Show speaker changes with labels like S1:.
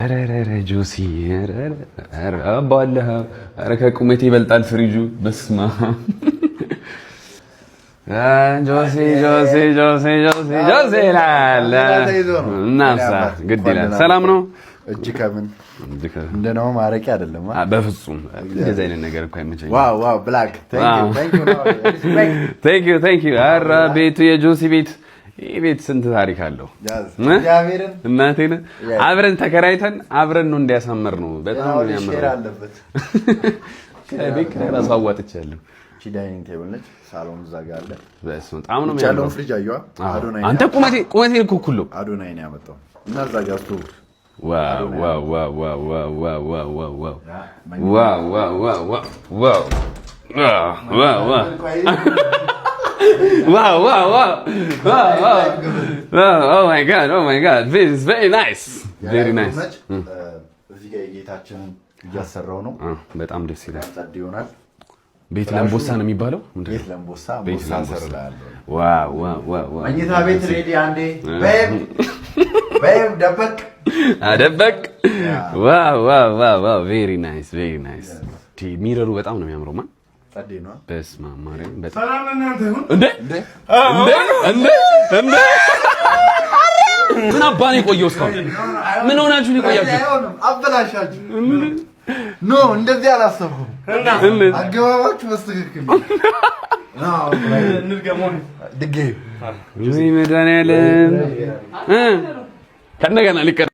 S1: ኧረ ጆሲ ኧረ አባለህ ኧረ ከቁመቴ ይበልጣል ፍሪጁ። በስመ አብ ጆሲ ይላል እና ግድ ይላል። ሰላም ነው?
S2: እጅ ከምን እንደነው ማረቂ አይደለም።
S1: በፍጹም እንደዚህ አይነት ነገር እንኳን አይመቸኝም።
S2: ዋው ብላክ
S1: ቴንክ ዩ። ኧረ ቤቱ የጆሲ ቤት ይሄ ቤት ስንት ታሪክ አለው።
S2: እግዚአብሔርን
S1: እናቴን አብረን ተከራይተን አብረን ነው እንዲያሳመር ነው። በጣም ነው የሚያምረው አለበት። ከቤት ራሱ አዋጥቻለሁ።
S2: እቺ ዳይኒንግ ቴብል ነች። ሳሎን እዛ ጋር አለ።
S1: በስመ አብ ነው የሚያምረው።
S2: ፍሪጅ አየዋ። አዶናይ
S1: አንተ ቁመቴ እኮ ሁሉ
S2: አዶናይ ነው ያመጣው እና እዛ ጋር ስቶቭ
S1: ዋው oh my god, this is very nice.
S2: እዚህ ጋር የጌታችንን እያሰራው ነው።
S1: በጣም ደስ ይላል።
S2: ጸድ ይሆናል።
S1: ቤት ለምቦሳ ነው የሚባለው።
S2: ቤት ለምቦሳ ሰርላለሁ።
S1: ዋው
S2: መኝታ ቤት ሬዲ። አንዴ ቤብ ደበቅ። ዋው very nice. ሚረሩ በጣም ነው የሚያምረው። ማን ጸዴ ነው።
S1: በስመ አብ ማርያም።
S3: ሰላም እናንተ ይሁን
S1: እንዴ ምን አባኔ ቆየው እስካሁን ምን ሆናችሁ ነው የቆያችሁ?
S2: አበላሻችሁ። ኖ እንደዚህ አላሰብኩም። አገባባችሁ በስተክክል
S1: ድጌ ወይ መድኃኒዓለም ከእንደገና ሊቀር